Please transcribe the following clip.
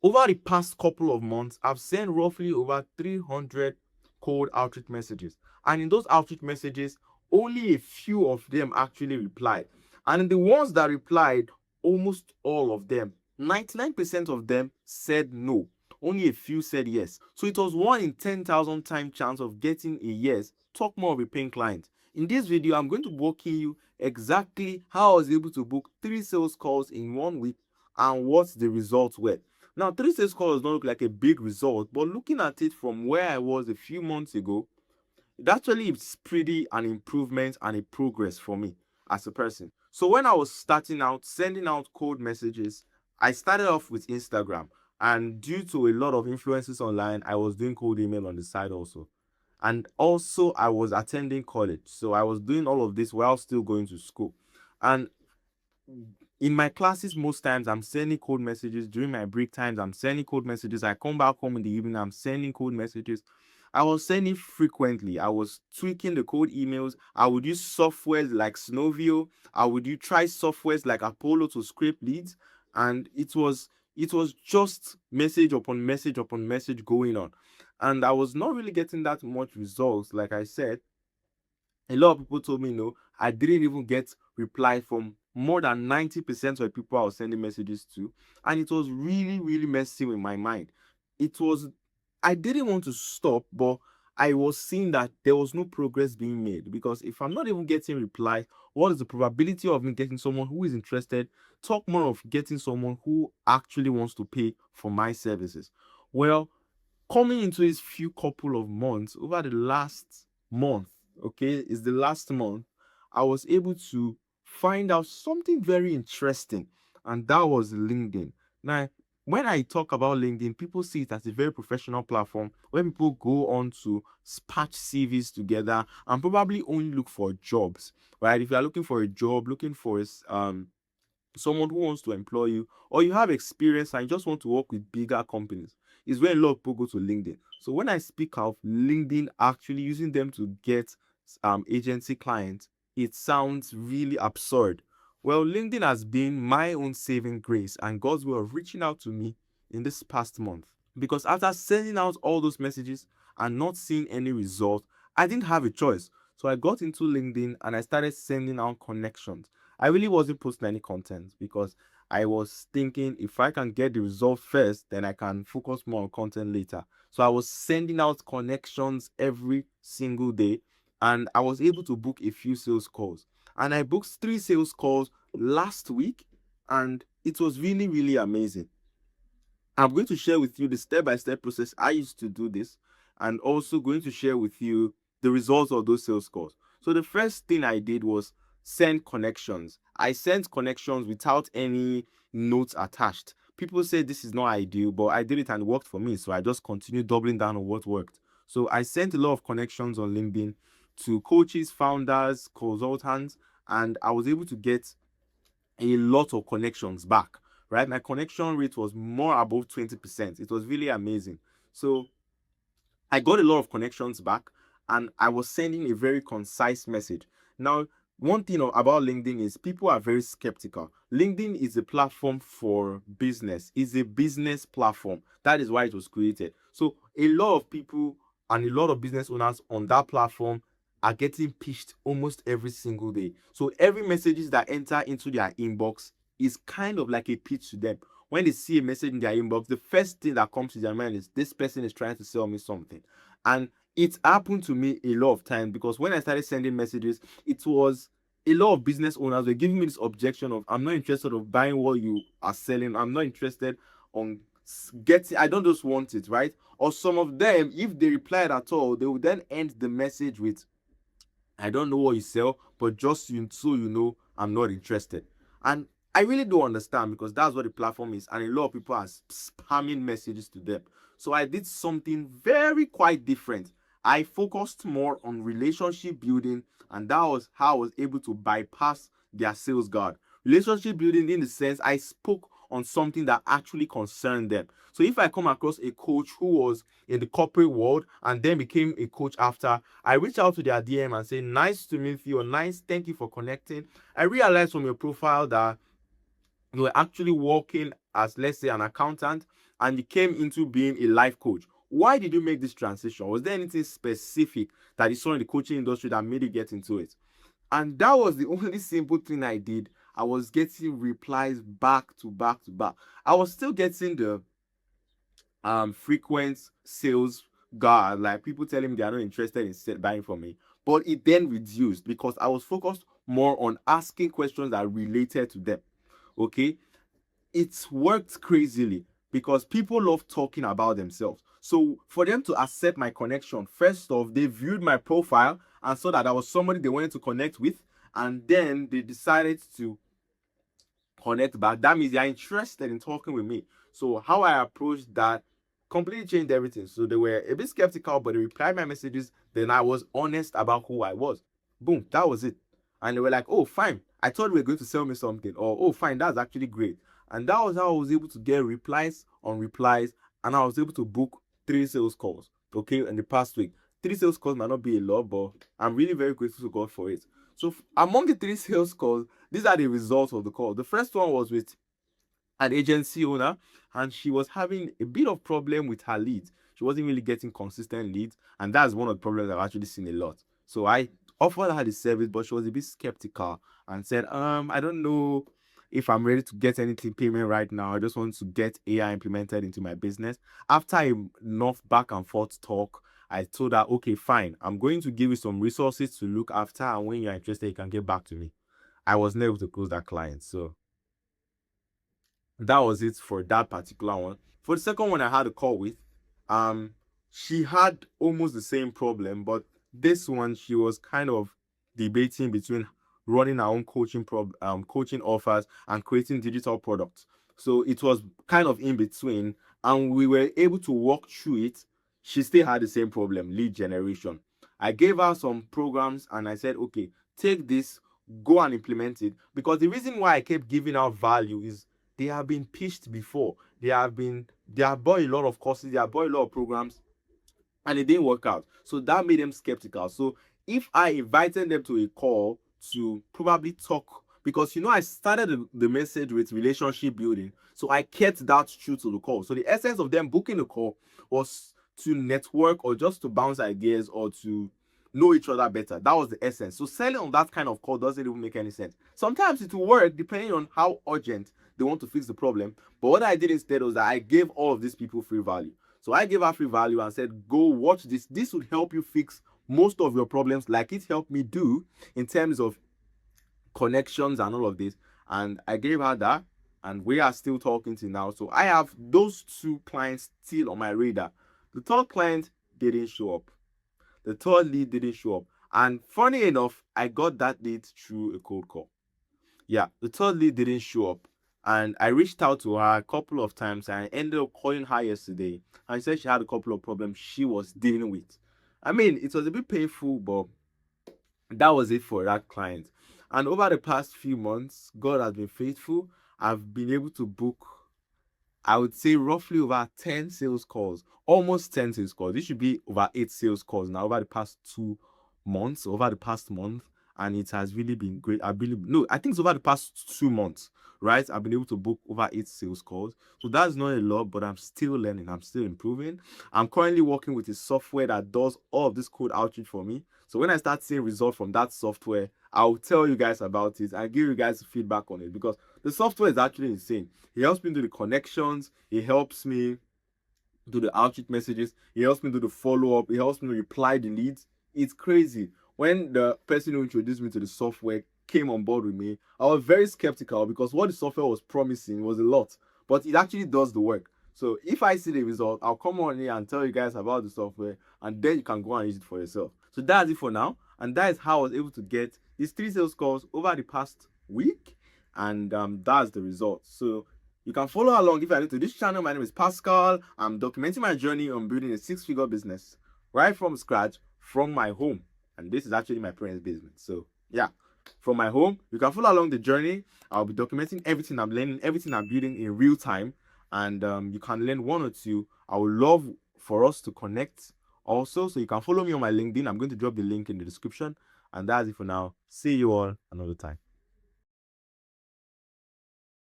Over the past couple of months, I've sent roughly over 300 cold outreach messages. And in those outreach messages, only a few of them actually replied. And in the ones that replied, almost all of them, 99% of them said no. Only a few said yes. So it was 1 in 10,000 time chance of getting a yes. Talk more of a paying client. In this video, I'm going to walk you exactly how I was able to book 3 sales calls in 1 week and what the results were. Now, 3 sales calls does not look like a big result, but looking at it from where I was a few months ago, it actually is pretty an improvement and a progress for me as a person. So when I was starting out, sending out cold messages, I started off with Instagram. And due to a lot of influences online, I was doing cold email on the side also. And also, I was attending college. So I was doing all of this while still going to school. And in my classes, most times I'm sending code messages. During my break times, I'm sending code messages. I come back home in the evening, I'm sending code messages. I was sending frequently. I was tweaking the code emails. I would use softwares like Snovio. I would try softwares like Apollo to script leads, and it was just message upon message upon message going on, and I was not really getting that much results. Like I said, a lot of people told me no. I didn't even get reply from more than 90% of the people I was sending messages to. And it was really, really messing with my mind. It was, I didn't want to stop, but I was seeing that there was no progress being made. Because if I'm not even getting reply, what is the probability of me getting someone who is interested? Talk more of getting someone who actually wants to pay for my services. Well, coming into this few couple of months, over the last month, okay, is the last month, I was able to find out something very interesting, and that was LinkedIn. Now, when I talk about LinkedIn, people see it as a very professional platform where people go on to patch CVs together and probably only look for jobs, right? If you are looking for a job, looking for someone who wants to employ you, or you have experience and you just want to work with bigger companies, is where a lot of people go to LinkedIn. So when I speak of LinkedIn actually using them to get agency clients, it sounds really absurd. Well, LinkedIn has been my own saving grace and God's way of reaching out to me in this past month. Because after sending out all those messages and not seeing any result, I didn't have a choice. So I got into LinkedIn and I started sending out connections. I really wasn't posting any content because I was thinking if I can get the result first, then I can focus more on content later. So I was sending out connections every single day and I was able to book a few sales calls. And I booked 3 sales calls last week and it was really, really amazing. I'm going to share with you the step-by-step process I used to do this, and also going to share with you the results of those sales calls. So the first thing I did was send connections. I sent connections without any notes attached. People say this is not ideal, but I did it and it worked for me. So I just continued doubling down on what worked. So I sent a lot of connections on LinkedIn to coaches, founders, consultants, and I was able to get a lot of connections back, right? My connection rate was more above 20%. It was really amazing. So I got a lot of connections back and I was sending a very concise message. Now, one thing about LinkedIn is people are very skeptical. LinkedIn is a platform for business, it's a business platform. That is why it was created. So a lot of people and a lot of business owners on that platform are getting pitched almost every single day. So every messages that enter into their inbox is kind of like a pitch to them. When they see a message in their inbox, the first thing that comes to their mind is this person is trying to sell me something. And it happened to me a lot of times because when I started sending messages, it was a lot of business owners were giving me this objection of I'm not interested of buying what you are selling. I'm not interested on getting, I don't just want it, right? Or some of them, if they replied at all, they would then end the message with I don't know what you sell, but just so you know, I'm not interested. And I really don't understand because that's what the platform is, and a lot of people are spamming messages to them. So I did something very quite different. I focused more on relationship building, and that was how I was able to bypass their sales guard. Relationship building, in the sense, I spoke on something that actually concerned them. So if I come across a coach who was in the corporate world and then became a coach after, I reach out to their DM and say, nice to meet you, or nice, thank you for connecting. I realized from your profile that you were actually working as, let's say, an accountant, and you came into being a life coach. Why did you make this transition? Was there anything specific that you saw in the coaching industry that made you get into it? And that was the only simple thing I did. I was getting replies back to back to back. I was still getting the frequent sales guard, like people telling me they are not interested in buying from me. But it then reduced because I was focused more on asking questions that related to them. Okay, it's worked crazily because people love talking about themselves. So for them to accept my connection, first off, they viewed my profile and saw that I was somebody they wanted to connect with, and then they decided to connect back. That means they are interested in talking with me. So how I approached that completely changed everything. So they were a bit skeptical, but they replied my messages. Then I was honest about who I was. Boom, that was it. And they were like, "Oh, fine. I thought you were going to sell me something." Or, "Oh, fine, that's actually great." And that was how I was able to get replies on replies, and I was able to book 3 sales calls. Okay, in the past week, 3 sales calls might not be a lot, but I'm really very grateful to God for it. So among the 3 sales calls, these are the results of the call. The first one was with an agency owner, and she was having a bit of problem with her leads. She wasn't really getting consistent leads, and that's one of the problems I've actually seen a lot. So I offered her the service, but she was a bit skeptical and said, I don't know if I'm ready to get anything payment right now. I just want to get AI implemented into my business. After enough back and forth talk, I told her, okay, fine, I'm going to give you some resources to look after, and when you're interested, you can get back to me. I was not able to close that client. So that was it for that particular one. For the second one I had a call with, she had almost the same problem, but this one she was kind of debating between running her own coaching offers and creating digital products. So it was kind of in between, and we were able to walk through it. She still had the same problem, lead generation. I gave her some programs and I said, okay, take this, go and implement it. Because the reason why I kept giving out value is they have been pitched before. They have bought a lot of courses, they have bought a lot of programs, and it didn't work out. So that made them skeptical. So if I invited them to a call to probably talk, because I started the message with relationship building, so I kept that true to the call. So the essence of them booking the call was to network or just to bounce ideas or to know each other better. That was the essence. So selling on that kind of call doesn't even make any sense. Sometimes it will work depending on how urgent they want to fix the problem. But what I did instead was that I gave all of these people free value. So I gave her free value and said, go watch this. This would help you fix most of your problems, like it helped me do in terms of connections and all of this. And I gave her that, and we are still talking till now. So I have those 2 clients still on my radar. The third client didn't show up. The third lead didn't show up. And funny enough, I got that lead through a cold call. Yeah, the third lead didn't show up. And I reached out to her a couple of times, and I ended up calling her yesterday. And she said she had a couple of problems she was dealing with. I mean, it was a bit painful, but that was it for that client. And over the past few months, God has been faithful. I've been able to book, I would say, roughly over 10 sales calls, almost 10 sales calls. This should be over 8 sales calls now over the past 2 months, over the past month. And it has really been great. I believe, no, I think it's over the past 2 months, right? I've been able to book over 8 sales calls. So that's not a lot, but I'm still learning. I'm still improving. I'm currently working with a software that does all of this cold outreach for me. So when I start seeing results from that software, I'll tell you guys about it and give you guys feedback on it, because the software is actually insane. It helps me do the connections. It helps me do the outreach messages. It helps me do the follow-up. It helps me reply the leads. It's crazy. When the person who introduced me to the software came on board with me, I was very skeptical because what the software was promising was a lot, but it actually does the work. So if I see the result, I'll come on here and tell you guys about the software, and then you can go and use it for yourself. So that's it for now, and that is how I was able to get these 3 sales calls over the past week, and that's the result. So you can follow along if you're new to this channel. My name is Pascal. I'm documenting my journey on building a 6-figure business right from scratch from my home. And this is actually my parents' business. So yeah, from my home, you can follow along the journey. I'll be documenting everything I'm learning, everything I'm building in real time. And you can learn one or two. I would love for us to connect also. So you can follow me on my LinkedIn. I'm going to drop the link in the description. And that's it for now. See you all another time.